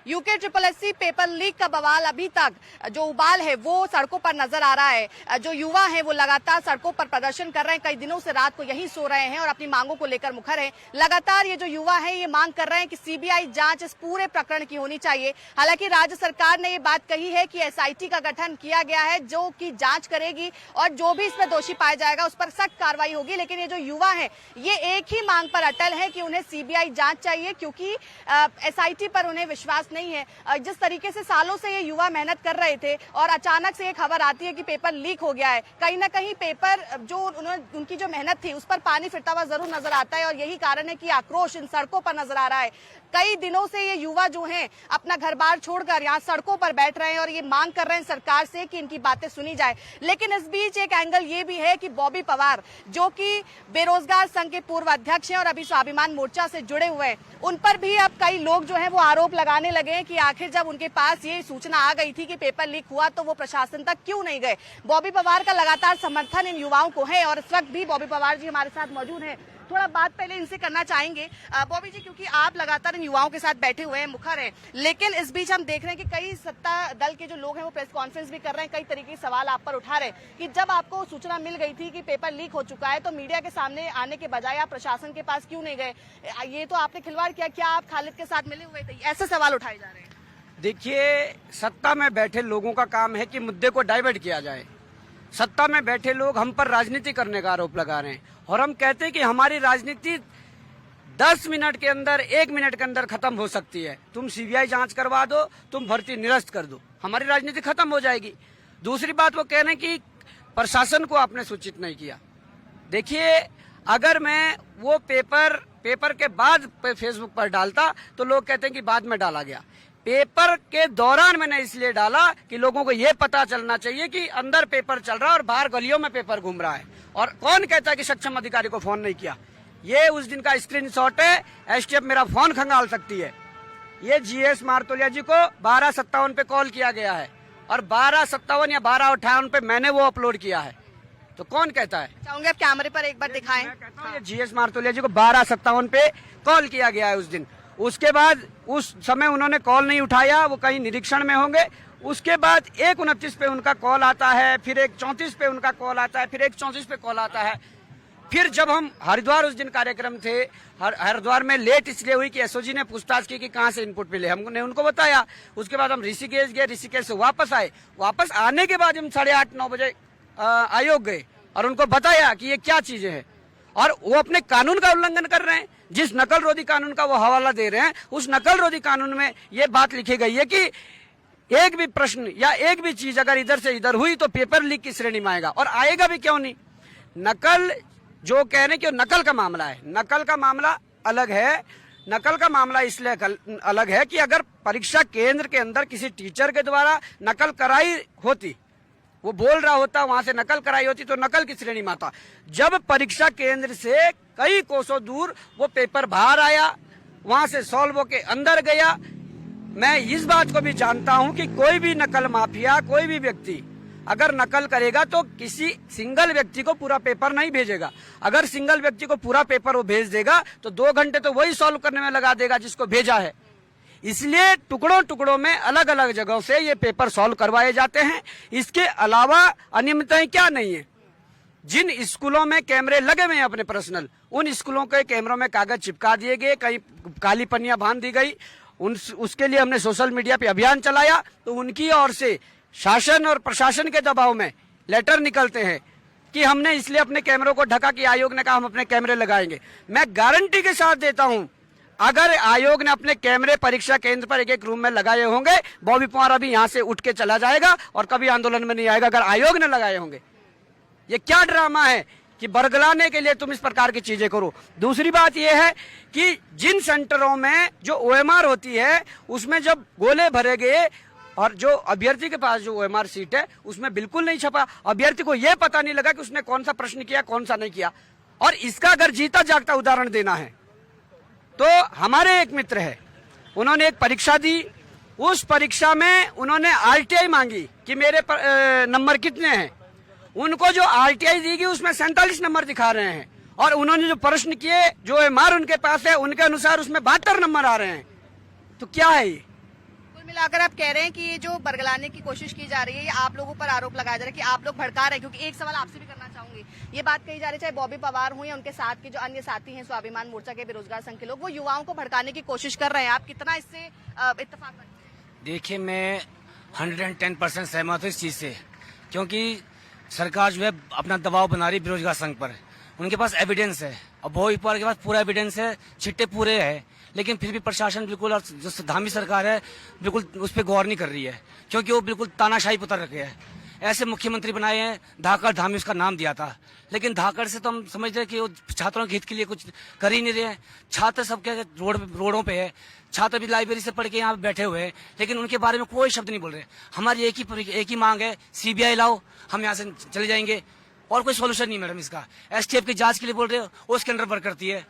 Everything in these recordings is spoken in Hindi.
यूके SSC पेपर लीक का बवाल अभी तक जो उबाल है वो सड़कों पर नजर आ रहा है। जो युवा हैं वो लगातार सड़कों पर प्रदर्शन कर रहे हैं, कई दिनों से रात को यहीं सो रहे हैं और अपनी मांगों को लेकर मुखर हैं। लगातार ये जो युवा हैं ये मांग कर रहे हैं कि सीबीआई जांच इस पूरे प्रकरण की होनी चाहिए। हालांकि राज्य सरकार ने ये बात कही है कि SIT का गठन किया गया है जो कि जांच करेगी और जो भी इसमें दोषी पाया जाएगा उस पर सख्त कार्रवाई होगी। लेकिन ये जो युवा है ये एक ही मांग पर अटल है कि उन्हें सीबीआई जांच चाहिए, क्योंकि SIT पर उन्हें विश्वास नहीं है। जिस तरीके से सालों से ये युवा मेहनत कर रहे थे और अचानक से ये खबर आती है कि पेपर लीक हो गया है, कहीं ना कहीं पेपर जो उनकी जो मेहनत थी उस पर पानी फिरता हुआ जरूर नजर आता है और यही कारण है कि आक्रोश इन सड़कों पर नजर आ रहा है। कई दिनों से ये युवा जो हैं अपना घर बार छोड़कर यहाँ सड़कों पर बैठ रहे हैं और ये मांग कर रहे हैं सरकार से कि इनकी बातें सुनी जाए। लेकिन इस बीच एक एंगल ये भी है कि बॉबी पवार जो कि बेरोजगार संघ के पूर्व अध्यक्ष हैं और अभी स्वाभिमान मोर्चा से जुड़े हुए हैं, उन पर भी अब कई लोग जो हैं वो आरोप लगाने लगे हैं कि आखिर जब उनके पास ये सूचना आ गई थी कि पेपर लीक हुआ तो वो प्रशासन तक क्यों नहीं गए। बॉबी पवार का लगातार समर्थन इन युवाओं को है और इस वक्त भी बॉबी पवार जी हमारे साथ मौजूद हैं। थोड़ा बात पहले इनसे करना चाहेंगे बॉबी जी, क्योंकि आप लगातार इन युवाओं के साथ बैठे हुए हैं, मुखर हैं, लेकिन इस बीच हम देख रहे हैं कि कई सत्ता दल के जो लोग हैं वो प्रेस कॉन्फ्रेंस भी कर रहे हैं, कई तरीके के सवाल आप पर उठा रहे हैं कि जब आपको सूचना मिल गई थी कि पेपर लीक हो चुका है तो मीडिया के सामने आने के बजाय आप प्रशासन के पास क्यों नहीं गए? ये तो आपने खिलवाड़ किया, क्या आप खालिद के साथ मिले हुए थे? ऐसे सवाल उठाए जा रहे हैं। देखिए, सत्ता में बैठे लोगों का काम है कि मुद्दे को डाइवर्ट किया जाए। सत्ता में बैठे लोग हम पर राजनीति करने का आरोप लगा रहे हैं और हम कहते हैं कि हमारी राजनीति 10 मिनट के अंदर 1 मिनट के अंदर खत्म हो सकती है। तुम सीबीआई जांच करवा दो, तुम भर्ती निरस्त कर दो, हमारी राजनीति खत्म हो जाएगी। दूसरी बात वो कह रहे हैं कि प्रशासन को आपने सूचित नहीं किया। देखिए, अगर मैं वो पेपर के बाद फेसबुक पर डालता तो लोग कहते हैं कि बाद में डाला गया। पेपर के दौरान मैंने इसलिए डाला कि लोगों को ये पता चलना चाहिए कि अंदर पेपर चल रहा है और बाहर गलियों में पेपर घूम रहा है। और कौन कहता है कि सक्षम अधिकारी को फोन नहीं किया? ये उस दिन का स्क्रीनशॉट है। एसटीएफ मेरा फोन खंगाल सकती है। ये GS मारतोलिया जी को 12:57 पे कॉल किया गया है और 12:57 या 12:58 पे मैंने वो अपलोड किया है। तो कौन कहता है? चाहूंगे आप कैमरे पर एक बार दिखाएं। ये GS मारतोलिया जी को 12:57 पे कॉल किया गया है उस दिन। उसके बाद उस समय उन्होंने कॉल नहीं उठाया, वो कहीं निरीक्षण में होंगे। उसके बाद 1:29 पे उनका कॉल आता है, फिर 1:34 पे उनका कॉल आता है, फिर 1:34 पे कॉल आता है। फिर जब हम हरिद्वार उस दिन कार्यक्रम थे, हरिद्वार में लेट इसलिए हुई कि एसओजी ने पूछताछ की कि कहाँ से इनपुट मिले, हमने उनको बताया। उसके बाद हम ऋषिकेश गए, ऋषिकेश से वापस आए। वापस आने के बाद हम 8:30-9 बजे आयोग गए और उनको बताया कि ये क्या चीजें हैं और वो अपने कानून का उल्लंघन कर रहे हैं। जिस नकल रोधी कानून का वो हवाला दे रहे हैं, उस नकल रोधी कानून में ये बात लिखी गई है कि एक भी प्रश्न या एक भी चीज अगर इधर से इधर हुई तो पेपर लीक की श्रेणी में आएगा। और आएगा भी क्यों नहीं? नकल जो कह रहे हैं कि नकल का मामला है, नकल का मामला अलग है। नकल का मामला इसलिए अलग है कि अगर परीक्षा केंद्र के अंदर किसी टीचर के द्वारा नकल कराई होती, वो बोल रहा होता, वहां से नकल कराई होती तो नकल की श्रेणी में आता। जब परीक्षा केंद्र से कई कोसों दूर वो पेपर बाहर आया, वहां से सॉल्व होके अंदर गया। मैं इस बात को भी जानता हूं कि कोई भी नकल माफिया, कोई भी व्यक्ति अगर नकल करेगा तो किसी सिंगल व्यक्ति को पूरा पेपर नहीं भेजेगा। अगर सिंगल व्यक्ति को पूरा पेपर वो भेज देगा तो 2 घंटे तो वही सॉल्व करने में लगा देगा जिसको भेजा है। इसलिए टुकड़ों टुकड़ों में अलग अलग जगहों से ये पेपर सॉल्व करवाए जाते हैं। इसके अलावा अनियमितताएं क्या नहीं है? जिन स्कूलों में कैमरे लगे हुए हैं अपने पर्सनल, उन स्कूलों के कैमरों में कागज चिपका दिए गए, कहीं काली पन्नियां बांध दी गई। उसके लिए हमने सोशल मीडिया पे अभियान चलाया तो उनकी ओर से शासन और प्रशासन के दबाव में लेटर निकलते हैं कि हमने इसलिए अपने कैमरों को ढका कि आयोग ने कहा हम अपने कैमरे लगाएंगे। मैं गारंटी के साथ देता हूं, अगर आयोग ने अपने कैमरे परीक्षा केंद्र पर एक रूम में लगाए होंगे, बॉबी पवार अभी यहां से उठ के चला जाएगा और कभी आंदोलन में नहीं आएगा अगर आयोग ने लगाए होंगे। ये क्या ड्रामा है कि बरगलाने के लिए तुम इस प्रकार की चीजें करो। दूसरी बात यह है कि जिन सेंटरों में जो OMR होती है उसमें जब गोले भरे गए और जो अभ्यर्थी के पास जो OMR सीट है उसमें बिल्कुल नहीं छपा। अभ्यर्थी को यह पता नहीं लगा कि उसने कौन सा प्रश्न किया, कौन सा नहीं किया। और इसका अगर जीता जागता उदाहरण देना है तो हमारे एक मित्र है, उन्होंने एक परीक्षा दी। उस परीक्षा में उन्होंने RTI मांगी कि मेरे नंबर कितने हैं। उनको जो RTI दी गई उसमें 47 नंबर दिखा रहे हैं और उन्होंने जो प्रश्न किए, जो OMR उनके पास है, उनके अनुसार उसमें 72 नंबर आ रहे हैं। तो क्या है ये? मिलाकर आप कह रहे हैं कि ये जो बरगलाने की कोशिश की जा रही है, ये आप लोगों पर आरोप लगाया जा रहा है कि आप लोग भड़का रहे हैं। क्योंकि एक सवाल आपसे भी करना चाहूंगी, ये बात कही जा रही है चाहे बॉबी पवार हुई या उनके साथ के जो अन्य साथी हैं स्वाभिमान मोर्चा के, बेरोजगार संघ के लोग, वो युवाओं को भड़काने की कोशिश कर रहे हैं। आप कितना इससे इत्तेफाक करते हैं? देखिए, मैं 110% सहमत हूँ इस चीज से, क्योंकि सरकार जो है अपना दबाव बना रही है बेरोजगार संघ पर। उनके पास एविडेंस है और बॉबी पवार के पास पूरा एविडेंस है, चिट्टे पूरे है, लेकिन फिर भी प्रशासन बिल्कुल, और जो धामी सरकार है बिल्कुल उस पर गौर नहीं कर रही है, क्योंकि वो बिल्कुल तानाशाही पुतर रखे है। ऐसे मुख्यमंत्री बनाए हैं, धाकड़ धामी उसका नाम दिया था, लेकिन धाकड़ से तो हम समझते हैं कि वो छात्रों के हित के लिए कुछ कर ही नहीं रहे हैं। छात्र सबके रोडों पे है, छात्र भी लाइब्रेरी से पढ़ के यहाँ पे बैठे हुए हैं, लेकिन उनके बारे में कोई शब्द नहीं बोल रहे। हमारी एक ही मांग है, सीबीआई लाओ, हम यहाँ से चले जाएंगे, और कोई सोल्यूशन नहीं मैडम इसका। एसटीएफ की जांच के लिए बोल रहे हो, उसके अंडर वर्क करती है,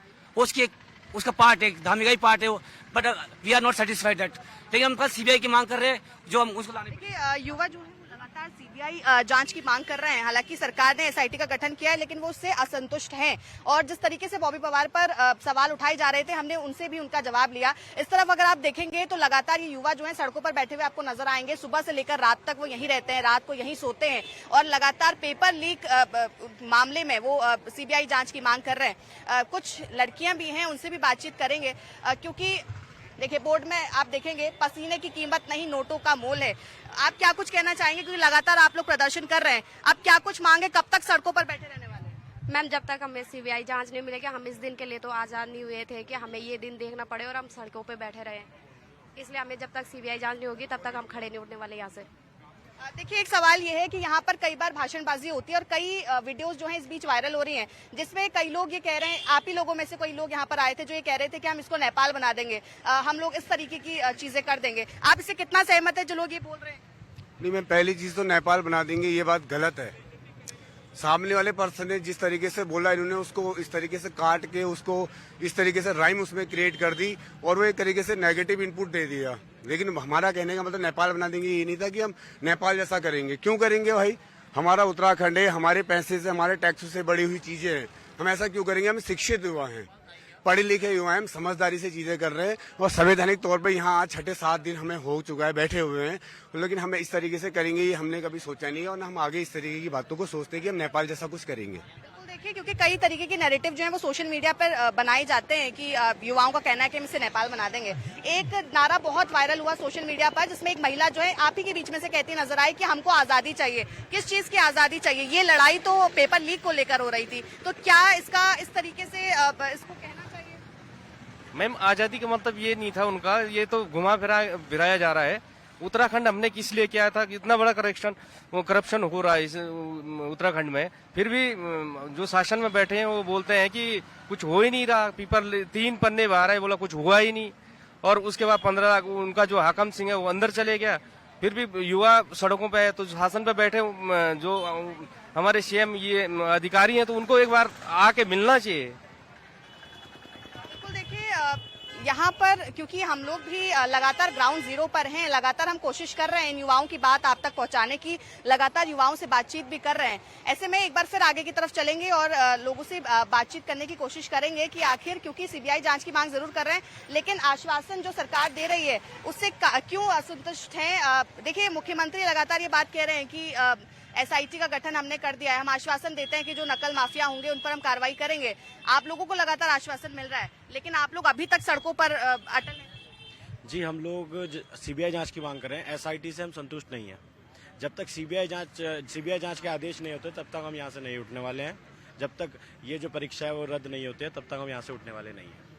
उसका पार्ट है, धामी का ही पार्ट है वो, but we are not satisfied that. लेकिन हम कल सीबीआई की मांग कर रहे हैं, जो हम उसको लाने। देखिए, युवा जो है वो लगातार सीबीआई जांच की मांग कर रहे हैं। हालांकि सरकार ने एसआईटी का गठन किया है, लेकिन वो उससे असंतुष्ट हैं। और जिस तरीके से बॉबी पवार पर सवाल उठाए जा रहे थे, हमने उनसे भी उनका जवाब लिया। इस तरफ अगर आप देखेंगे तो लगातार ये युवा जो है सड़कों पर बैठे हुए आपको नजर आएंगे। सुबह से लेकर रात तक वो यहीं रहते हैं, रात को यहीं सोते हैं, और लगातार पेपर लीक मामले में वो सीबीआई जांच की मांग कर रहे हैं। कुछ लड़कियां भी हैं, उनसे भी बातचीत करेंगे, क्योंकि देखिए बोर्ड में आप देखेंगे, पसीने की कीमत नहीं नोटों का मोल है। आप क्या कुछ कहना चाहेंगे, क्योंकि लगातार आप लोग प्रदर्शन कर रहे हैं, आप क्या कुछ मांगे, कब तक सड़कों पर बैठे रहने वाले हैं? मैम, जब तक हमें सीबीआई जांच नहीं मिलेगी, हम इस दिन के लिए तो आजाद नहीं हुए थे कि हमें ये दिन देखना पड़े और हम सड़कों पे बैठे रहे। इसलिए हमें जब तक सीबीआई जांच नहीं होगी तब तक हम खड़े नहीं उठने वाले यहाँ से। देखिए, एक सवाल ये है कि यहाँ पर कई बार भाषणबाजी होती है और कई वीडियोस जो हैं इस बीच वायरल हो रही हैं, जिसमें कई लोग ये कह रहे हैं, आप ही लोगों में से कोई लोग यहाँ पर आए थे जो ये कह रहे थे कि हम इसको नेपाल बना देंगे, हम लोग इस तरीके की चीजें कर देंगे। आप इससे कितना सहमत है जो लोग ये बोल रहे हैं? नहीं, मैं पहली चीज तो नेपाल बना देंगे ये बात गलत है। सामने वाले पर्सन ने जिस तरीके से बोला, इन्होंने उसको इस तरीके से काट के उसको इस तरीके से राइम उसमें क्रिएट कर दी और वो एक तरीके से नेगेटिव इनपुट दे दिया। लेकिन हमारा कहने का मतलब नेपाल बना देंगे ये नहीं था कि हम नेपाल जैसा करेंगे। क्यों करेंगे भाई? हमारा उत्तराखंड है, हमारे पैसे से, हमारे टैक्स से बड़ी हुई चीजें हैं, हम ऐसा क्यों करेंगे? हम शिक्षित युवा हैं, पढ़े लिखे युवा हैं, हम समझदारी से चीजें कर रहे हैं और संवैधानिक तौर पे यहाँ आज 6-7 दिन हमें हो चुका है, बैठे हुए हैं। लेकिन हमें इस तरीके से करेंगे ये हमने कभी सोचा नहीं है और हम आगे इस तरीके की बातों को सोचते हैं कि हम नेपाल जैसा कुछ करेंगे। बिल्कुल, देखिए, क्योंकि कई तरीके के नैरेटिव जो है वो सोशल मीडिया पर बनाए जाते हैं कि युवाओं का कहना है कि हम इसे नेपाल बना देंगे। एक नारा बहुत वायरल हुआ सोशल मीडिया पर, जिसमें एक महिला जो है आप ही के बीच में से कहती नजर आई कि हमको आजादी चाहिए। किस चीज की आजादी चाहिए? ये लड़ाई तो पेपर लीक को लेकर हो रही थी, तो क्या इसका इस तरीके से इसको कहना चाहिए? मैम, आजादी का मतलब ये नहीं था उनका, ये तो घुमा फिराया जा रहा है। उत्तराखंड हमने किस लिए किया था कि इतना बड़ा करप्शन हो रहा है इस उत्तराखंड में, फिर भी जो शासन में बैठे हैं वो बोलते हैं कि कुछ हो ही नहीं रहा। पेपर 3 पन्ने बाहर है, बोला कुछ हुआ ही नहीं। और उसके बाद 15 उनका जो हाकम सिंह है वो अंदर चले गया। फिर भी युवा सड़कों पे है, तो शासन पे बैठे जो हमारे सीएम ये अधिकारी हैं, तो उनको एक बार आके मिलना चाहिए। देखिए, यहाँ पर क्योंकि हम लोग भी लगातार ग्राउंड जीरो पर हैं, लगातार हम कोशिश कर रहे हैं इन युवाओं की बात आप तक पहुँचाने की, लगातार युवाओं से बातचीत भी कर रहे हैं। ऐसे में एक बार फिर आगे की तरफ चलेंगे और लोगों से बातचीत करने की कोशिश करेंगे कि आखिर, क्योंकि सीबीआई जांच की मांग जरूर कर रहे हैं, लेकिन आश्वासन जो सरकार दे रही है उससे क्यों असंतुष्ट हैं? देखिए, मुख्यमंत्री लगातार ये बात कह रहे हैं कि एसआईटी का गठन हमने कर दिया है, हम आश्वासन देते हैं कि जो नकल माफिया होंगे उन पर हम कार्रवाई करेंगे। आप लोगों को लगातार आश्वासन मिल रहा है, लेकिन आप लोग अभी तक सड़कों पर अटल हैं। जी, हम लोग सीबीआई जांच की मांग कर रहे हैं। एसआईटी से हम संतुष्ट नहीं है। जब तक सीबीआई जांच के आदेश नहीं होते तब तक हम यहाँ से नहीं उठने वाले हैं। जब तक ये जो परीक्षा है वो रद्द नहीं होती है तब तक हम यहाँ से उठने वाले नहीं हैं।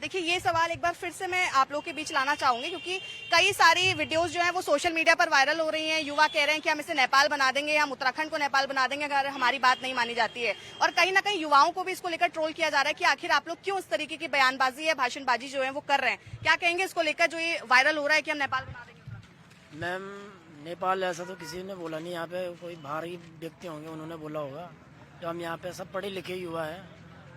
देखिए, ये सवाल एक बार फिर से मैं आप लोगों के बीच लाना चाहूंगी, क्योंकि कई सारी वीडियोस जो हैं वो सोशल मीडिया पर वायरल हो रही हैं। युवा कह रहे हैं कि हम इसे नेपाल बना देंगे, हम उत्तराखंड को नेपाल बना देंगे अगर हमारी बात नहीं मानी जाती है। और कहीं ना कहीं युवाओं को भी इसको लेकर ट्रोल किया जा रहा है कि आखिर आप लोग क्यों इस तरीके की बयानबाजी या भाषणबाजी जो है वो कर रहे हैं। क्या कहेंगे इसको लेकर जो ये वायरल हो रहा है कि हम नेपाल बना देंगे? मैम, नेपाल ऐसा तो किसी ने बोला नहीं। यहाँ पे कोई बाहरी व्यक्ति होंगे, उन्होंने बोला होगा। जो हम यहाँ पे सब पढ़े लिखे युवा है,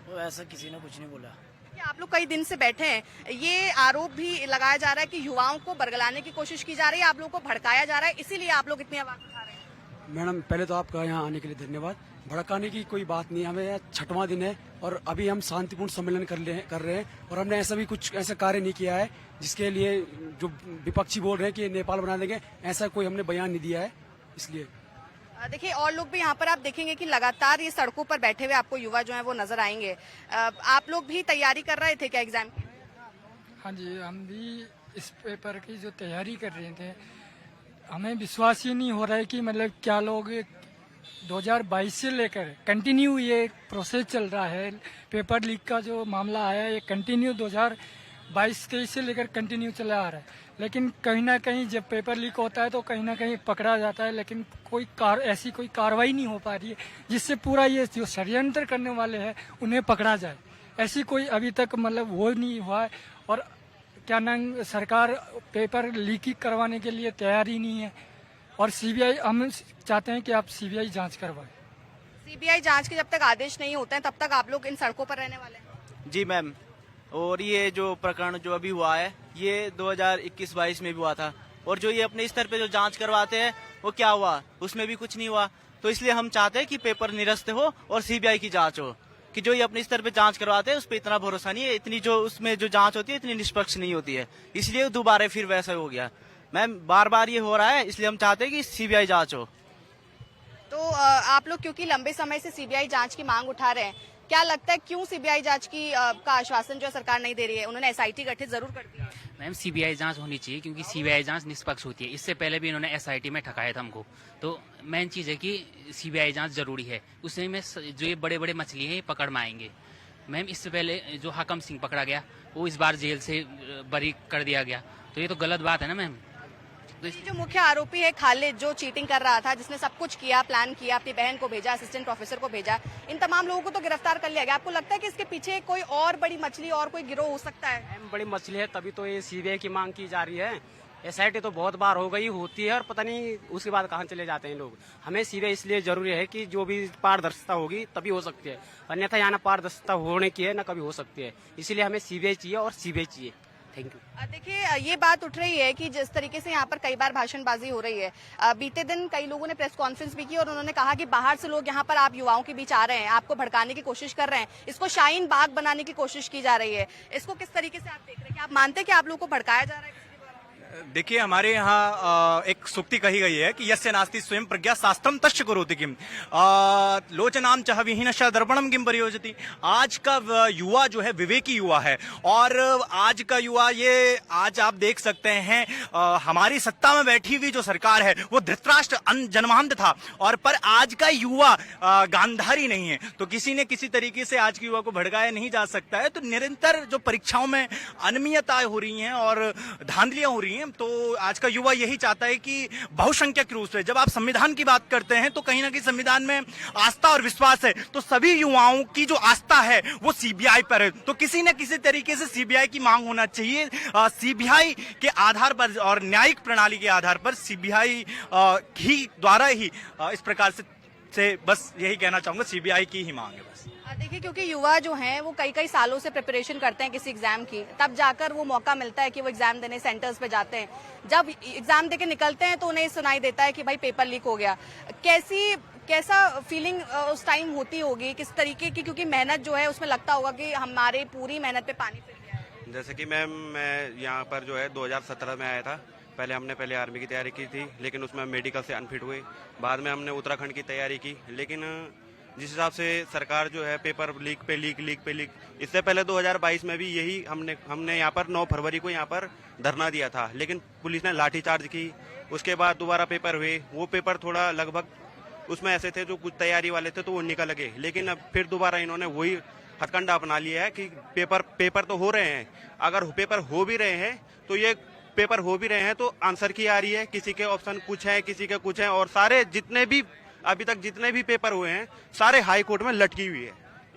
वो ऐसा किसी ने कुछ नहीं बोला। आप लोग कई दिन से बैठे हैं, ये आरोप भी लगाया जा रहा है कि युवाओं को बरगलाने की कोशिश की जा रही है, आप लोगों को भड़काया जा रहा है, इसीलिए आप लोग इतनी आवाज उठा रहे हैं। मैडम, पहले तो आपका यहाँ आने के लिए धन्यवाद। भड़काने की कोई बात नहीं है। हमें 6वां दिन है और अभी हम शांतिपूर्ण सम्मेलन कर रहे हैं और हमने ऐसा भी कुछ ऐसा कार्य नहीं किया है जिसके लिए जो विपक्षी बोल रहे हैं कि नेपाल बना देंगे, ऐसा कोई हमने बयान नहीं दिया है। इसलिए देखिए और लोग भी यहाँ पर आप देखेंगे कि लगातार ये सड़कों पर बैठे हुए आपको युवा जो है वो नजर आएंगे। आप लोग भी तैयारी कर रहे थे क्या एग्जाम की? हाँ जी, हम भी इस पेपर की जो तैयारी कर रहे थे, हमें विश्वास ही नहीं हो रहा है कि मतलब क्या लोग 2022 से लेकर कंटिन्यू ये प्रोसेस चल रहा है। पेपर लीक का जो मामला आया ये कंटिन्यू 2022-23 से लेकर कंटिन्यू चला आ रहा है, लेकिन कहीं ना कहीं जब पेपर लीक होता है तो कहीं ना कहीं पकड़ा जाता है, लेकिन ऐसी कोई कार्रवाई नहीं हो पा रही है जिससे पूरा ये जो षड्यंत्र करने वाले हैं उन्हें पकड़ा जाए। ऐसी कोई अभी तक मतलब वो नहीं हुआ है और क्या नाम सरकार पेपर लीक करवाने के लिए तैयार ही नहीं है। और सीबीआई, हम चाहते हैं कि आप सीबीआई जांच करवाएं। सीबीआई जांच के जब तक आदेश नहीं होते हैं तब तक आप लोग इन सड़कों पर रहने वाले हैं? जी मैम, और ये जो प्रकरण जो अभी हुआ है ये 2021-22 में भी हुआ था, और जो ये अपने स्तर पे जो जांच करवाते हैं वो क्या हुआ, उसमें भी कुछ नहीं हुआ। तो इसलिए हम चाहते हैं कि पेपर निरस्त हो और सीबीआई की जांच हो, कि जो ये अपने स्तर पे जांच करवाते हैं उस पर इतना भरोसा नहीं है, इतनी जो उसमें जो जांच होती है इतनी निष्पक्ष नहीं होती है, इसलिए दोबारा फिर वैसा हो गया। मैम बार बार ये हो रहा है, इसलिए हम चाहते हैं कि सीबीआई जांच हो। तो आप लोग क्योंकि लंबे समय से सीबीआई जांच की मांग उठा रहे हैं, क्या लगता है क्यों सीबीआई जांच की का आश्वासन जो सरकार नहीं दे रही है? उन्होंने एसआईटी गठित जरूर कर दिया। मैम सीबीआई जांच होनी चाहिए क्योंकि सीबीआई जांच निष्पक्ष होती है। इससे पहले भी इन्होंने एसआईटी में ठकाया था हमको, तो मेन चीज है कि सीबीआई जांच जरूरी है। उसमें में जो ये बड़े बड़े मछली हैं ये पकड़ में आएंगे। मैम इससे पहले जो हाकम सिंह पकड़ा गया वो इस बार जेल से बरी कर दिया गया, तो ये तो गलत बात है ना मैम। तो जो मुख्य आरोपी है खालिद, जो चीटिंग कर रहा था, जिसने सब कुछ किया, प्लान किया, अपनी बहन को भेजा, असिस्टेंट प्रोफेसर को भेजा, इन तमाम लोगों को तो गिरफ्तार कर लिया गया। आपको लगता है कि इसके पीछे कोई और बड़ी मछली और कोई गिरोह हो सकता है? बड़ी मछली है तभी तो ये सीबीआई की मांग की जा रही है। एसआईटी तो बहुत बार हो गई, होती है और पता नहीं उसके बाद कहाँ चले जाते हैं लोग। हमें सीबीआई इसलिए जरूरी है कि जो भी पारदर्शिता होगी तभी हो सकती है, अन्यथा यहाँ ना पारदर्शिता होने की है ना कभी हो सकती है। इसीलिए हमें सीबीआई चाहिए और सीबीआई चाहिए। Thank you. देखिए ये बात उठ रही है कि जिस तरीके से यहाँ पर कई बार भाषणबाजी हो रही है, बीते दिन कई लोगों ने प्रेस कॉन्फ्रेंस भी की और उन्होंने कहा कि बाहर से लोग यहाँ पर आप युवाओं के बीच आ रहे हैं, आपको भड़काने की कोशिश कर रहे हैं, इसको शाहीन बाग बनाने की कोशिश की जा रही है। इसको किस तरीके से आप देख रहे हैं? क्या आप मानते हैं कि आप लोगों को भड़काया जा रहा है? देखिए हमारे यहाँ एक सूक्ति कही गई है कि यस्य नास्ति स्वयं प्रज्ञा शास्त्रम तस्य करोति किम, लोचनाम चाह विहीनश्च दर्पणम किम परियोजति। आज का युवा जो है विवेकी युवा है, और आज का युवा ये आज आप देख सकते हैं हमारी सत्ता में बैठी हुई जो सरकार है वो धृतराष्ट्र जन्मांध था, और पर आज का युवा गांधारी नहीं है, तो किसी ने किसी तरीके से आज के युवा को भड़काया नहीं जा सकता है। तो निरंतर जो परीक्षाओं में अनियमितताएं हो रही हैं और धांधलियां हो रही हैं, तो आज का युवा यही चाहता है कि बहुसंख्यक रूप से जब आप संविधान की बात करते हैं तो कहीं ना कहीं संविधान में आस्था और विश्वास है, तो सभी युवाओं की जो आस्था है वो सीबीआई पर है। तो किसी न किसी तरीके से सीबीआई की मांग होना चाहिए। सीबीआई के आधार पर और न्यायिक प्रणाली के आधार पर सीबीआई ही द्वारा ही इस प्रकार से बस यही कहना चाहूंगा, सीबीआई की ही मांग है बस। देखिए क्योंकि युवा जो हैं वो कई सालों से प्रिपरेशन करते हैं किसी एग्जाम की, तब जाकर वो मौका मिलता है कि वो एग्जाम देने सेंटर्स पे जाते हैं। जब एग्जाम देके निकलते हैं तो उन्हें सुनाई देता है कि भाई पेपर लीक हो गया। कैसा फीलिंग उस टाइम होती होगी, किस तरीके की, क्योंकि मेहनत जो है उसमें लगता होगा कि हमारे पूरी मेहनत पे पानी फिर गया है। जैसे कि मैम मैं यहाँ पर जो है 2017 में आया था। हमने आर्मी की तैयारी की थी, लेकिन उसमें मेडिकल से अनफिट हुए। बाद में हमने उत्तराखंड की तैयारी की, लेकिन जिस हिसाब से सरकार जो है पेपर लीक पे लीक, इससे पहले 2022 में भी यही हमने यहाँ पर 9 फरवरी को यहाँ पर धरना दिया था, लेकिन पुलिस ने लाठीचार्ज की। उसके बाद दोबारा पेपर हुए, वो पेपर थोड़ा लगभग उसमें ऐसे थे जो कुछ तैयारी वाले थे तो वो निकल गए, लेकिन अब फिर दोबारा इन्होंने वही हथकंडा अपना लिया है कि पेपर तो हो रहे हैं। अगर पेपर हो भी रहे हैं तो ये पेपर हो भी रहे हैं तो आंसर की आ रही है, किसी के ऑप्शन कुछ है, किसी के कुछ है, और सारे अभी तक जितने भी पेपर हुए हैं सारे हाई कोर्ट में लटकी हुई है।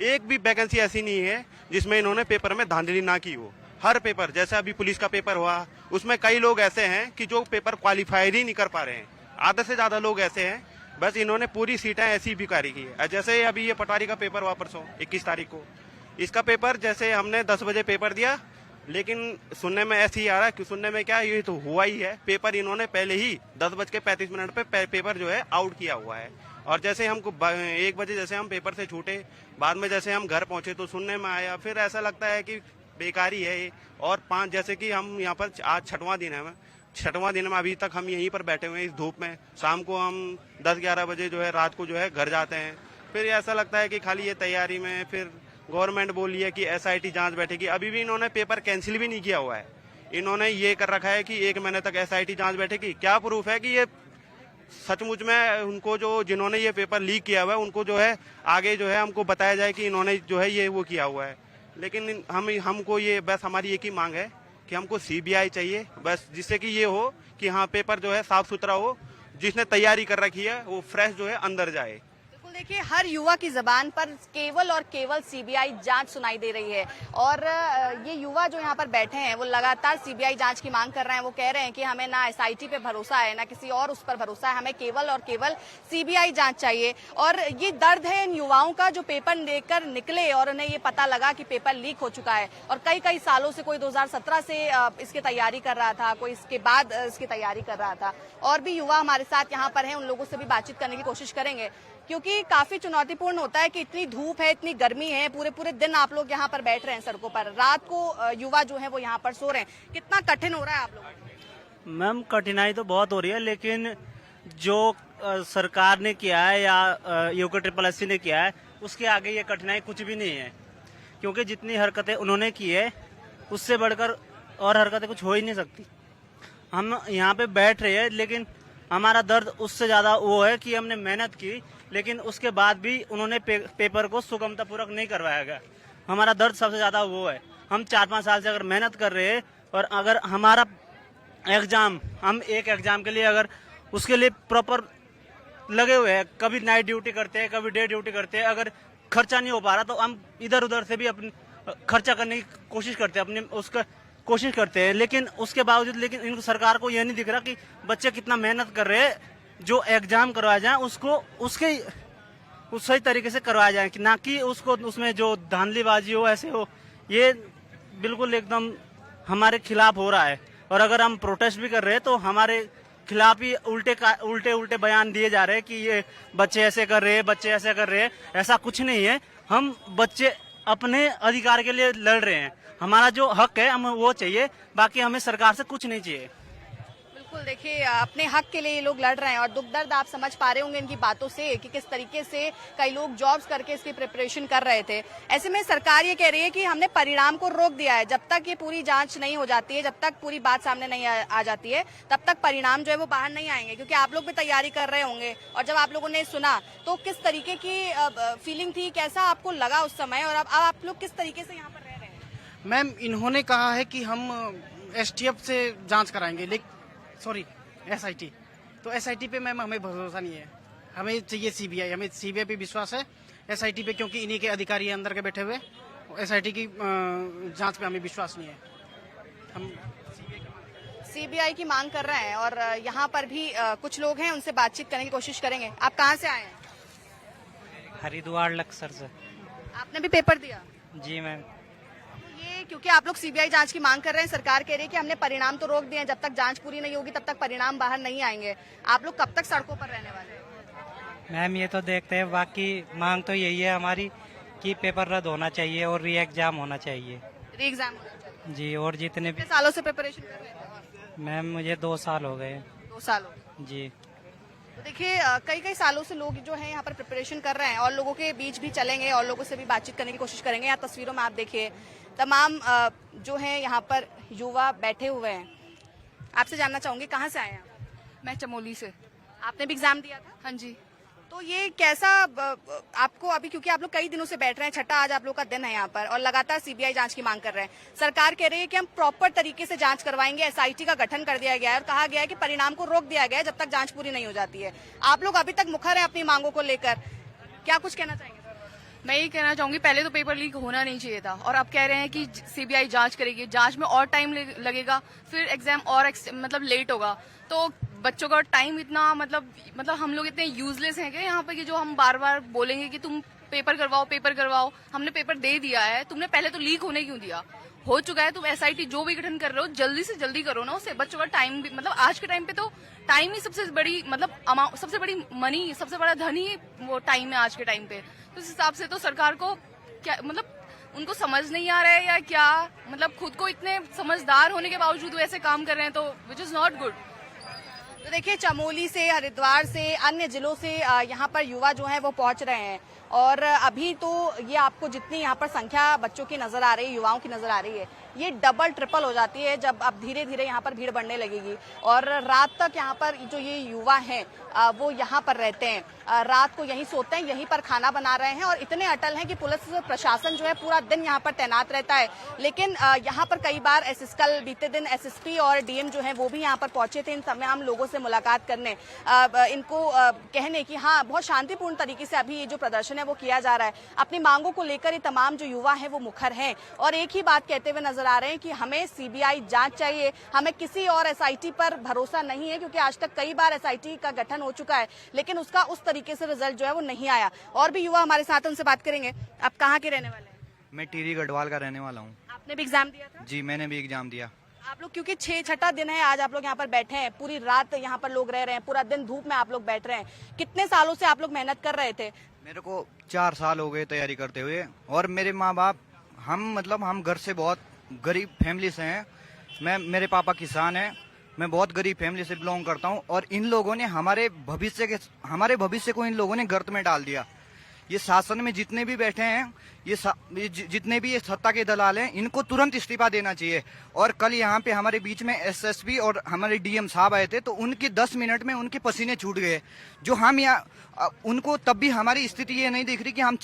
एक भी वैकेंसी ऐसी नहीं है जिसमें इन्होंने पेपर में धांधली ना की हो। हर पेपर, जैसे अभी पुलिस का पेपर हुआ, उसमें कई लोग ऐसे हैं कि जो पेपर क्वालिफाई ही नहीं कर पा रहे हैं। आधे से ज्यादा लोग ऐसे हैं, बस इन्होंने पूरी सीटें ऐसी भिकारी की है। जैसे अभी ये पटवारी का पेपर हुआ परसों 21 तारीख को, इसका पेपर जैसे हमने 10 बजे पेपर दिया, लेकिन सुनने में ऐसे ही आ रहा है कि सुनने में क्या, ये तो हुआ ही है, पेपर इन्होंने पहले ही 10:35 पे पेपर जो है आउट किया हुआ है। और जैसे हमको 1 बजे जैसे हम पेपर से छूटे, बाद में जैसे हम घर पहुंचे तो सुनने में आया, फिर ऐसा लगता है कि बेकारी है ये। और 5 जैसे कि हम यहाँ पर आज 6वां दिन है, 6वां दिन में अभी तक हम यहीं पर बैठे हुए हैं इस धूप में। शाम को हम 10-11 बजे जो है रात को जो है घर जाते हैं। फिर ऐसा लगता है कि खाली ये तैयारी में, फिर गवर्नमेंट बोली है कि SIT जांच बैठेगी, अभी भी इन्होंने पेपर कैंसिल भी नहीं किया हुआ है। इन्होंने ये कर रखा है कि 1 महीने तक SIT जांच बैठेगी। क्या प्रूफ है कि ये सचमुच में उनको जो जिन्होंने ये पेपर लीक किया हुआ है उनको जो है आगे जो है हमको बताया जाए कि इन्होंने जो है ये वो किया हुआ है। लेकिन हमको ये बस हमारी एक ही मांग है कि हमको CBI चाहिए, बस जिससे कि ये हो कि हाँ पेपर जो है साफ सुथरा हो, जिसने तैयारी कर रखी है वो फ्रेश जो है अंदर जाए। देखिए, हर युवा की जबान पर केवल और केवल CBI जांच सुनाई दे रही है और ये युवा जो यहाँ पर बैठे हैं वो लगातार CBI जांच की मांग कर रहे हैं। वो कह रहे हैं कि हमें ना SIT पे भरोसा है, ना किसी और उस पर भरोसा है, हमें केवल और केवल CBI जांच चाहिए। और ये दर्द है इन युवाओं का जो पेपर लेकर निकले और उन्हें ये पता लगा कि पेपर लीक हो चुका है और कई सालों से, कोई 2017 से इसकी तैयारी कर रहा था, कोई इसके बाद इसकी तैयारी कर रहा था। और भी युवा हमारे साथ यहाँ पर हैं, उन लोगों से भी बातचीत करने की कोशिश करेंगे क्योंकि काफी चुनौतीपूर्ण होता है कि इतनी धूप है, इतनी गर्मी है, पूरे दिन आप लोग यहाँ पर बैठ रहे हैं सड़कों पर, रात को युवा जो है वो यहाँ पर सो रहे हैं। कितना कठिन हो रहा है आप लोगों को? मैम कठिनाई तो बहुत हो रही है, लेकिन जो सरकार ने किया है या यूके SSS ने किया है उसके आगे ये कठिनाई कुछ भी नहीं है, क्योंकि जितनी हरकतें उन्होंने की है उससे बढ़कर और हरकतें कुछ हो ही नहीं सकती। हम यहाँ पे बैठ रहे हैं, लेकिन हमारा दर्द उससे ज्यादा वो है कि हमने मेहनत की, लेकिन उसके बाद भी उन्होंने पेपर को सुगमतापूर्वक नहीं करवाया गया। हमारा दर्द सबसे ज्यादा वो है। हम 4-5 साल से अगर मेहनत कर रहे हैं और अगर हमारा एग्जाम, हम एक एग्जाम के लिए अगर उसके लिए प्रॉपर लगे हुए हैं, कभी नाइट ड्यूटी करते हैं, कभी डे ड्यूटी करते हैं, अगर खर्चा नहीं हो पा रहा तो हम इधर उधर से भी अपनी खर्चा करने की कोशिश करते हैं, अपने उसका कोशिश करते हैं। लेकिन उसके बावजूद इन सरकार को यह नहीं दिख रहा कि बच्चे कितना मेहनत कर रहे हैं। जो एग्जाम करवाया जाए उसको उसके उस सही तरीके से करवाया जाए, ना कि उसको उसमें जो धांधलीबाजी हो ऐसे हो। ये बिल्कुल एकदम हमारे खिलाफ हो रहा है और अगर हम प्रोटेस्ट भी कर रहे हैं तो हमारे खिलाफ ही उल्टे बयान दिए जा रहे हैं कि ये बच्चे ऐसे कर रहे हैं, बच्चे ऐसे कर रहे हैं। ऐसा कुछ नहीं है। हम बच्चे अपने अधिकार के लिए लड़ रहे हैं। हमारा जो हक है हमें वो चाहिए, बाकी हमें सरकार से कुछ नहीं चाहिए। बिल्कुल, देखिए अपने हक के लिए ये लोग लड़ रहे हैं और दुख दर्द आप समझ पा रहे होंगे इनकी बातों से कि किस तरीके से कई लोग जॉब्स करके इसकी प्रिपरेशन कर रहे थे। ऐसे में सरकार ये कह रही है कि हमने परिणाम को रोक दिया है, जब तक ये पूरी जांच नहीं हो जाती है, जब तक पूरी बात सामने नहीं आ जाती है, तब तक परिणाम जो है वो बाहर नहीं आएंगे। क्योंकि आप लोग भी तैयारी कर रहे होंगे और जब आप लोगों ने सुना तो किस तरीके की फीलिंग थी, कैसा आपको लगा उस समय, और अब आप लोग किस तरीके से यहाँ पर रह रहे हैं? मैम, इन्होंने कहा है कि हम STF से जांच कराएंगे, लेकिन सॉरी SIT, तो SIT पे मैम हमें भरोसा नहीं है। हमें चाहिए CBI, हमें CBI पे विश्वास है, SIT पे क्योंकि इन्हीं के अधिकारी अंदर के बैठे हुए, SIT की जांच पे हमें विश्वास नहीं है। हम CBI की मांग कर रहे हैं और यहाँ पर भी कुछ लोग हैं, उनसे बातचीत करने की कोशिश करेंगे। आप कहाँ से आए हैं? हरिद्वार लक्सर से। आपने भी पेपर दिया? जी मैम। ये क्योंकि आप लोग CBI जांच की मांग कर रहे हैं, सरकार कह रही है कि हमने परिणाम तो रोक दिए हैं, जब तक जांच पूरी नहीं होगी तब तक परिणाम बाहर नहीं आएंगे। आप लोग कब तक सड़कों पर रहने वाले हैं? मैम ये तो देखते हैं, बाकी मांग तो यही है हमारी कि पेपर रद्द होना चाहिए और री एग्जाम होना चाहिए। री एग्जाम होना चाहिए जी। और जितने भी सालों से प्रिपरेशन कर रहे थे? मैम मुझे 2 साल हो गए। 2 साल हो गए। जी। तो देखिए कई सालों से लोग जो हैं यहाँ पर प्रिपरेशन कर रहे हैं और लोगों के बीच भी चलेंगे और लोगों से भी बातचीत करने की कोशिश करेंगे। यहाँ तस्वीरों में आप देखिए तमाम जो हैं यहाँ पर युवा बैठे हुए हैं। आपसे जानना चाहूंगी कहाँ से आए हैं आप? मैं चमोली से। आपने भी एग्जाम दिया था? हाँ जी। तो ये कैसा आपको अभी, क्योंकि आप लोग कई दिनों से बैठ रहे हैं, छठा आज आप लोग का दिन है यहाँ पर और लगातार CBI जांच की मांग कर रहे हैं। सरकार कह रही है कि हम प्रॉपर तरीके से जांच करवाएंगे, SIT का गठन कर दिया गया है और कहा गया है कि परिणाम को रोक दिया गया है जब तक जांच पूरी नहीं हो जाती है। आप लोग अभी तक मुखर हैं अपनी मांगों को लेकर, क्या कुछ कहना चाहेंगे? मैं ये कहना चाहूंगी, पहले तो पेपर लीक होना नहीं चाहिए था और अब कह रहे हैं कि CBI जांच करेगी, जांच में और टाइम लगेगा, फिर एग्जाम और मतलब लेट होगा। तो बच्चों का टाइम इतना मतलब हम लोग इतने यूजलेस हैं कि यहाँ पे कि जो हम बार बार बोलेंगे कि तुम पेपर करवाओ। हमने पेपर दे दिया है, तुमने पहले तो लीक होने क्यों दिया? हो चुका है, तुम एसआईटी जो भी गठन कर रहे हो जल्दी से जल्दी करो ना, उससे बच्चों का टाइम भी, मतलब आज के टाइम पे तो टाइम ही सबसे बड़ी, मतलब अमाउंट, सबसे बड़ी मनी, सबसे बड़ा धन ही वो टाइम है आज के टाइम पे। तो इस हिसाब से तो सरकार को क्या, मतलब उनको समझ नहीं आ रहा है या क्या, मतलब खुद को इतने समझदार होने के बावजूद वो ऐसे काम कर रहे हैं, तो विच इज नॉट गुड। तो देखिए, चमोली से, हरिद्वार से, अन्य जिलों से यहाँ पर युवा जो है वो पहुंच रहे हैं और अभी तो ये आपको जितनी यहाँ पर संख्या बच्चों की नजर आ रही है, युवाओं की नजर आ रही है, ये डबल ट्रिपल हो जाती है जब अब धीरे धीरे यहाँ पर भीड़ बढ़ने लगेगी। और रात तक यहाँ पर जो ये युवा हैं वो यहाँ पर रहते हैं, रात को यहीं सोते हैं, यहीं पर खाना बना रहे हैं और इतने अटल हैं कि पुलिस प्रशासन जो है पूरा दिन यहाँ पर तैनात रहता है। लेकिन यहाँ पर कई बार कल बीते दिन एसएसपी और डीएम जो है वो भी यहाँ पर पहुंचे थे इन समय हम लोगों से मुलाकात करने, इनको कहने की हाँ बहुत शांतिपूर्ण तरीके से अभी ये जो प्रदर्शन है वो किया जा रहा है। अपनी मांगों को लेकर ये तमाम जो युवा है वो मुखर हैं और एक ही बात कहते हुए नजर आ रहे हैं कि हमें सीबीआई जांच चाहिए, हमें किसी और एसआईटी पर भरोसा नहीं है, क्योंकि आज तक कई बार एसआईटी का गठन हो चुका है लेकिन उसका उस तरीके से रिजल्ट जो है वो नहीं आया। और भी युवा हमारे साथ, उनसे बात करेंगे। आप कहाँ के रहने वाले हैं? मैं टिहरी गढ़वाल का रहने वाला हूँ। आपने भी एग्जाम दिया था? जी, मैंने भी एग्जाम दिया। आप लोग, क्योंकि छठा दिन है आज, आप लोग यहाँ पर बैठे हैं, पूरी रात यहाँ पर लोग रह रहे हैं, पूरा दिन धूप में आप लोग बैठ रहे हैं, कितने सालों से आप लोग मेहनत कर रहे थे? मेरे को 4 साल हो गए तैयारी करते हुए और मेरे माँ बाप, हम घर से बहुत गरीब फैमिली से हैं। मेरे पापा किसान हैं, मैं बहुत गरीब फैमिली से बिलोंग करता हूँ और इन लोगों ने हमारे भविष्य को इन लोगों ने गर्त में डाल दिया। ये शासन में जितने भी बैठे हैं, जितने भी ये सत्ता के दलाल हैं, इनको तुरंत इस्तीफा देना चाहिए। और कल यहाँ पे हमारे बीच में एसएसपी और हमारे डीएम साहब आए थे तो उनके 10 मिनट में उनके पसीने छूट गए। जो हम यहाँ, उनको तब भी हमारी स्थिति ये नहीं दिख रही कि हम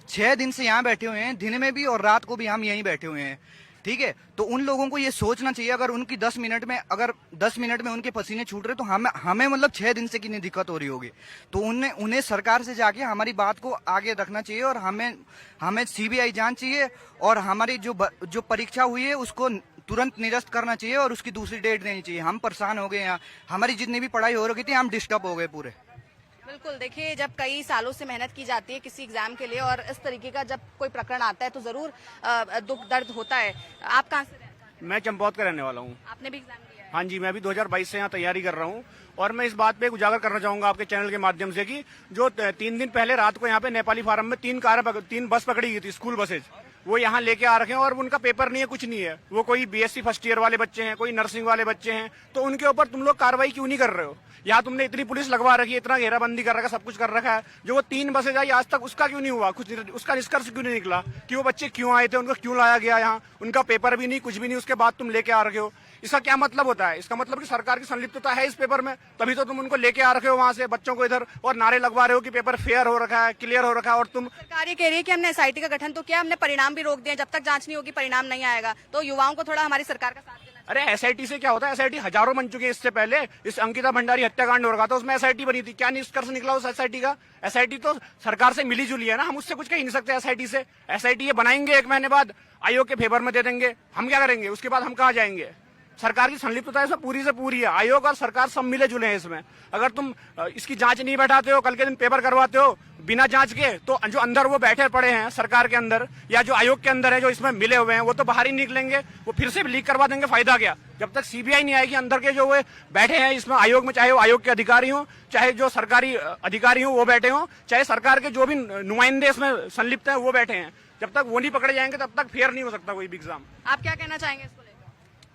6 दिन से यहाँ बैठे हुए हैं, दिन में भी और रात को भी हम यहीं बैठे हुए हैं। ठीक है, तो उन लोगों को ये सोचना चाहिए, अगर उनकी 10 मिनट में उनके पसीने छूट रहे तो हमें मतलब 6 दिन से कितनी दिक्कत हो रही होगी। तो उन्हें सरकार से जाके हमारी बात को आगे रखना चाहिए और हमें सीबीआई जांच चाहिए और हमारी जो परीक्षा हुई है उसको तुरंत निरस्त करना चाहिए और उसकी दूसरी डेट देनी चाहिए। हम परेशान हो गए यहाँ, हमारी जितनी भी पढ़ाई हो रही थी हम डिस्टर्ब हो गए पूरे। बिल्कुल, देखिए, जब कई सालों से मेहनत की जाती है किसी एग्जाम के लिए और इस तरीके का जब कोई प्रकरण आता है तो जरूर दुख दर्द होता है। आप कहाँ से रहते हैं? मैं चंपावत का रहने वाला हूँ। आपने भी एग्जाम दिया है? हाँ जी, मैं भी 2022 से यहाँ तैयारी कर रहा हूँ और मैं इस बात पे उजागर करना चाहूंगा आपके चैनल के माध्यम से कि जो 3 दिन पहले रात को यहाँ पे नेपाली फार्म में 3 बस पकड़ी गई थी, स्कूल बसेज, वो यहाँ लेके आ रखे हैं और उनका पेपर नहीं है, कुछ नहीं है। वो कोई बीएससी फर्स्ट ईयर वाले बच्चे हैं, कोई नर्सिंग वाले बच्चे हैं, तो उनके ऊपर तुम लोग कार्रवाई क्यों नहीं कर रहे हो? यहाँ तुमने इतनी पुलिस लगवा रखी है, इतना घेराबंदी कर रखा है, सब कुछ कर रखा है, जो वो 3 बसेज आई आज तक उसका क्यों नहीं हुआ? कुछ उसका निष्कर्ष क्यों नहीं निकला कि वो बच्चे क्यों आए थे, उनको क्यों लाया गया यहाँ? उनका पेपर भी नहीं, कुछ भी नहीं, उसके बाद तुम लेके आ रखे हो। इसका क्या मतलब होता है? इसका मतलब कि सरकार की संलिप्तता है इस पेपर में, तभी तो तुम उनको लेके आ रखे हो वहां से बच्चों को इधर और नारे लगवा रहे हो कि पेपर फेयर हो रखा है, क्लियर हो रखा है। और तुम, सरकार ये कह रही है कि हमने एसआईटी का गठन तो किया, हमने परिणाम भी रोक दिया, जब तक जांच नहीं होगी परिणाम नहीं आएगा। तो युवाओं को थोड़ा हमारी सरकार का साथ देना। अरे एसआईटी से क्या होता है? एसआईटी हजारों बन चुके हैं इससे पहले। इस अंकिता भंडारी हत्याकांड हो रखा था, उसमें एसआईटी बनी थी, क्या निष्कर्ष निकला उस एसआईटी का? एसआईटी तो सरकार से मिली जुली है ना, हम उससे कुछ कह नहीं सकते एसआईटी से। एसआईटी ये बनाएंगे, 1 महीने बाद आयोग के फेवर में दे देंगे, हम क्या करेंगे? उसके बाद हम कहाँ जाएंगे? सरकार की संलिप्तता इसमें पूरी से पूरी है, आयोग और सरकार सब मिले जुले हैं इसमें। अगर तुम इसकी जांच नहीं बैठाते हो, कल के दिन पेपर करवाते हो बिना जांच के, तो जो अंदर वो बैठे पड़े हैं सरकार के अंदर या जो आयोग के अंदर है, जो इसमें मिले हुए हैं, वो तो बाहर ही निकलेंगे, वो फिर से लीक करवा देंगे। फायदा क्या? जब तक सीबीआई नहीं आएगी, अंदर के जो वो बैठे हैं इसमें आयोग में, चाहे वो आयोग के अधिकारी हो, चाहे जो सरकारी अधिकारी हो वो बैठे हो, चाहे सरकार के जो भी नुमाइंदे इसमें संलिप्त हैं वो बैठे हैं, जब तक वो नहीं पकड़े जाएंगे तब तक फेयर नहीं हो सकता कोई भी एग्जाम। आप क्या कहना चाहेंगे इसको?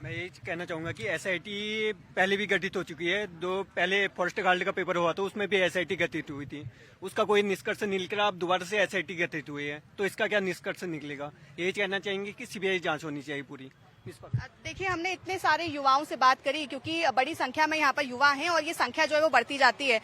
मैं यही कहना चाहूंगा कि एसआईटी पहले भी गठित हो चुकी है। पहले फॉरेस्ट गार्ड का पेपर हुआ तो उसमें भी एसआईटी गठित हुई थी, उसका कोई निष्कर्ष नहीं निकला। अब दोबारा से एसआईटी गठित हुई है तो इसका क्या निष्कर्ष निकलेगा? यही कहना चाहेंगे कि सीबीआई जांच होनी चाहिए पूरी। देखिए, हमने इतने सारे युवाओं से बात करी क्योंकि बड़ी संख्या में यहाँ पर युवा हैं और ये संख्या जो है वो बढ़ती जाती है।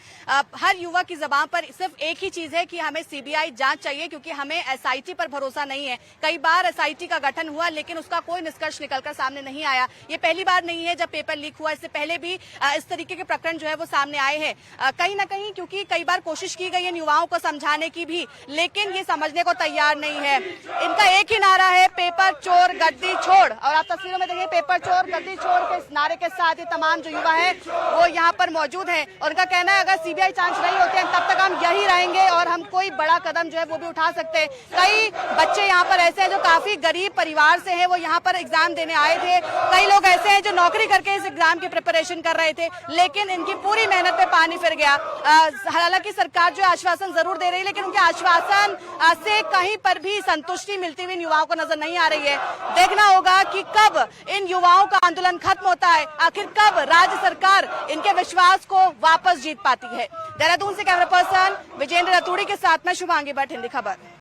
हर युवा की जबान पर सिर्फ एक ही चीज है कि हमें सीबीआई जांच चाहिए, क्योंकि हमें एसआईटी पर भरोसा नहीं है। कई बार एसआईटी का गठन हुआ लेकिन उसका कोई निष्कर्ष निकलकर सामने नहीं आया। ये पहली बार नहीं है जब पेपर लीक हुआ, इससे पहले भी इस तरीके के प्रकरण जो है वो सामने आए हैं। कहीं ना कहीं क्योंकि कई बार कोशिश की गई है युवाओं को समझाने की भी, लेकिन ये समझने को तैयार नहीं है। इनका एक ही नारा है, पेपर चोर गद्दी छोड़। और आप तस्वीरों में देखिए पेपर चोर गद्दी चोर के नारे के साथ ये तमाम जो युवा है वो यहाँ पर मौजूद हैं और उनका कहना है अगर सीबीआई जांच नहीं होते हैं तब तक हम यही रहेंगे और हम कोई बड़ा कदम जो है वो भी उठा सकते हैं। कई बच्चे यहाँ पर ऐसे हैं जो काफी गरीब परिवार से हैं, वो यहाँ पर एग्जाम देने आए थे। कई लोग ऐसे हैं जो नौकरी करके इस एग्जाम की प्रिपरेशन कर रहे थे, लेकिन इनकी पूरी मेहनत पे पानी फिर गया। हालांकि सरकार जो आश्वासन जरूर दे रही है, लेकिन उनके आश्वासन से कहीं पर भी संतुष्टि मिलती हुई युवाओं को नजर नहीं आ रही है। देखना होगा कि कब इन युवाओं का आंदोलन खत्म होता है, आखिर कब राज्य सरकार इनके विश्वास को वापस जीत पाती है। देहरादून से कैमरा पर्सन विजेंद्र रतूड़ी के साथ में शुभांगी भट्ट, हिंदी खबर।